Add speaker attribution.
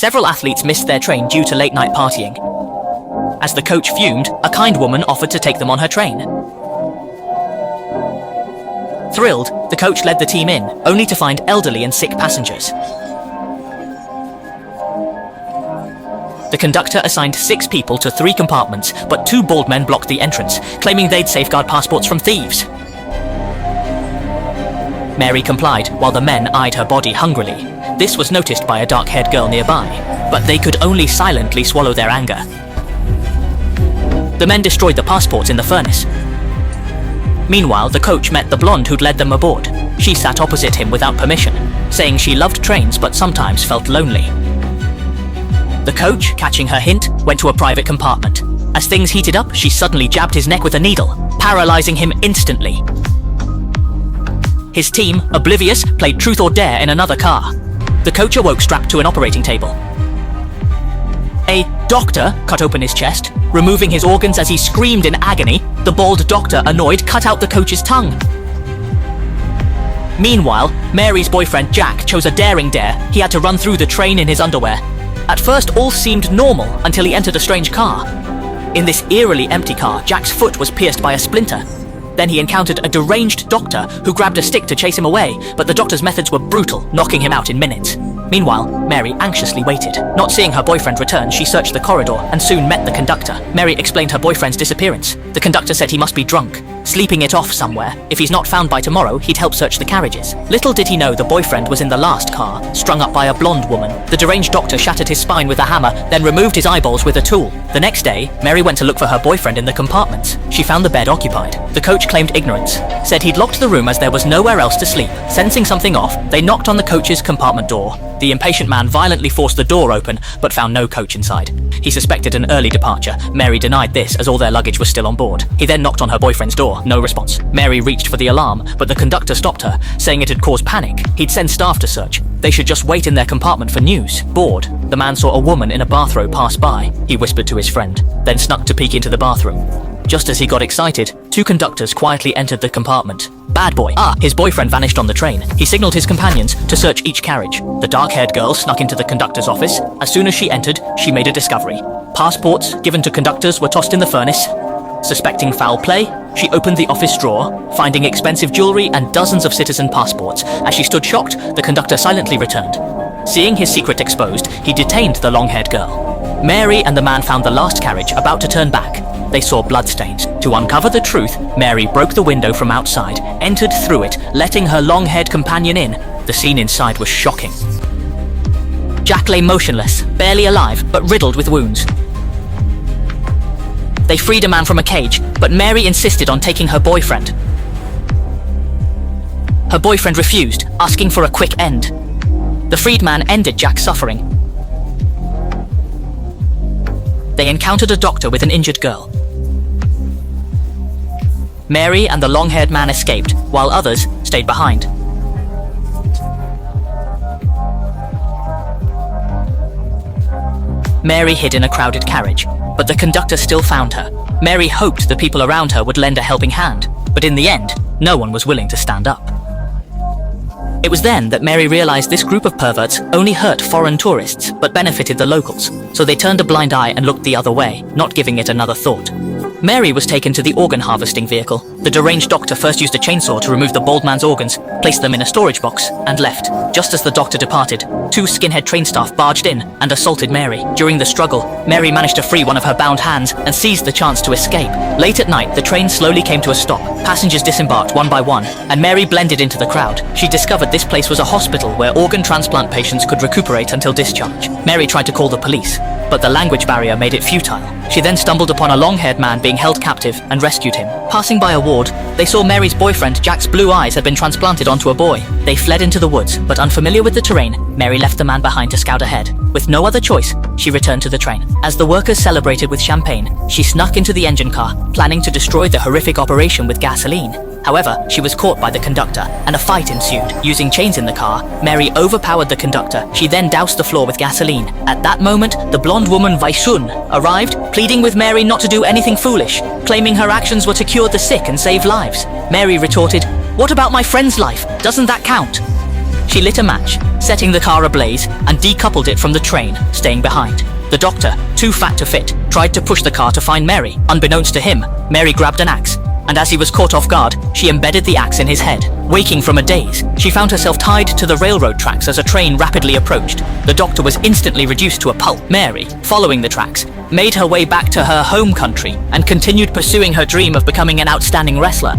Speaker 1: Several athletes missed their train due to late-night partying. As the coach fumed, a kind woman offered to take them on her train. Thrilled, the coach led the team in, only to find elderly and sick passengers. The conductor assigned 6 people to 3 compartments, but 2 bald men blocked the entrance, claiming they'd safeguard passports from thieves. Mary complied, while the men eyed her body hungrily. This was noticed by a dark-haired girl nearby, but they could only silently swallow their anger. The men destroyed the passports in the furnace. Meanwhile, the coach met the blonde who'd led them aboard. She sat opposite him without permission, saying she loved trains but sometimes felt lonely. The coach, catching her hint, went to a private compartment. As things heated up, she suddenly jabbed his neck with a needle, paralyzing him instantly. His team, oblivious, played truth or dare in another car. The coach awoke strapped to an operating table. A doctor cut open his chest, removing his organs as he screamed in agony. The bald doctor, annoyed, cut out the coach's tongue. Meanwhile, Mary's boyfriend Jack chose a daring dare. He had to run through the train in his underwear. At first, all seemed normal until he entered a strange car. In this eerily empty car, Jack's foot was pierced by a splinter. Then he encountered a deranged doctor who grabbed a stick to chase him away, but the doctor's methods were brutal, knocking him out in minutes. Meanwhile, Mary anxiously waited. Not seeing her boyfriend return, she searched the corridor and soon met the conductor. Mary explained her boyfriend's disappearance. The conductor said he must be drunk, sleeping it off somewhere. If he's not found by tomorrow, he'd help search the carriages. Little did he know the boyfriend was in the last car, strung up by a blonde woman. The deranged doctor shattered his spine with a hammer, then removed his eyeballs with a tool. The next day, Mary went to look for her boyfriend in the compartments. She found the bed occupied. The coach claimed ignorance, said he'd locked the room as there was nowhere else to sleep. Sensing something off, they knocked on the coach's compartment door. The impatient man violently forced the door open, but found no coach inside. He suspected an early departure. Mary denied this, as all their luggage was still on board. He then knocked on her boyfriend's door, no response. Mary reached for the alarm, but the conductor stopped her, saying it had caused panic. He'd send staff to search. They should just wait in their compartment for news. Bored, the man saw a woman in a bathrobe pass by. He whispered to his friend, then snuck to peek into the bathroom. Just as he got excited, 2 conductors quietly entered the compartment. Bad boy. His boyfriend vanished on the train. He signaled his companions to search each carriage. The dark-haired girl snuck into the conductor's office. As soon as she entered, she made a discovery. Passports given to conductors were tossed in the furnace. Suspecting foul play, she opened the office drawer, finding expensive jewelry and dozens of citizen passports. As she stood shocked, the conductor silently returned. Seeing his secret exposed, he detained the long-haired girl. Mary and the man found the last carriage, about to turn back. They saw bloodstains. To uncover the truth, Mary broke the window from outside, entered through it, letting her long-haired companion in. The scene inside was shocking. Jack lay motionless, barely alive, but riddled with wounds. They freed a man from a cage, but Mary insisted on taking her boyfriend. Her boyfriend refused, asking for a quick end. The freed man ended Jack's suffering. They encountered a doctor with an injured girl. Mary and the long-haired man escaped, while others stayed behind. Mary hid in a crowded carriage, but the conductor still found her. Mary hoped the people around her would lend a helping hand, but in the end, no one was willing to stand up. It was then that Mary realized this group of perverts only hurt foreign tourists, but benefited the locals, so they turned a blind eye and looked the other way, not giving it another thought. Mary was taken to the organ harvesting vehicle. The deranged doctor first used a chainsaw to remove the bald man's organs, placed them in a storage box, and left. Just as the doctor departed, 2 skinhead train staff barged in and assaulted Mary. During the struggle, Mary managed to free one of her bound hands and seized the chance to escape. Late at night, the train slowly came to a stop. Passengers disembarked one by one, and Mary blended into the crowd. She discovered this place was a hospital where organ transplant patients could recuperate until discharge. Mary tried to call the police, but the language barrier made it futile. She then stumbled upon a long-haired man being held captive and rescued him. Passing by a ward, they saw Mary's boyfriend Jack's blue eyes had been transplanted onto a boy. They fled into the woods, but unfamiliar with the terrain, Mary left the man behind to scout ahead. With no other choice, she returned to the train. As the workers celebrated with champagne, she snuck into the engine car, planning to destroy the horrific operation with gasoline. However, she was caught by the conductor, and a fight ensued. Using chains in the car, Mary overpowered the conductor. She then doused the floor with gasoline. At that moment, the blonde woman Vaishun arrived, pleading with Mary not to do anything foolish, claiming her actions were to cure the sick and save lives. Mary retorted, "What about my friend's life? Doesn't that count?" She lit a match, setting the car ablaze, and decoupled it from the train, staying behind. The doctor, too fat to fit, tried to push the car to find Mary. Unbeknownst to him, Mary grabbed an axe, and as he was caught off guard, she embedded the axe in his head. Waking from a daze, she found herself tied to the railroad tracks as a train rapidly approached. The doctor was instantly reduced to a pulp. Mary, following the tracks, made her way back to her home country and continued pursuing her dream of becoming an outstanding wrestler.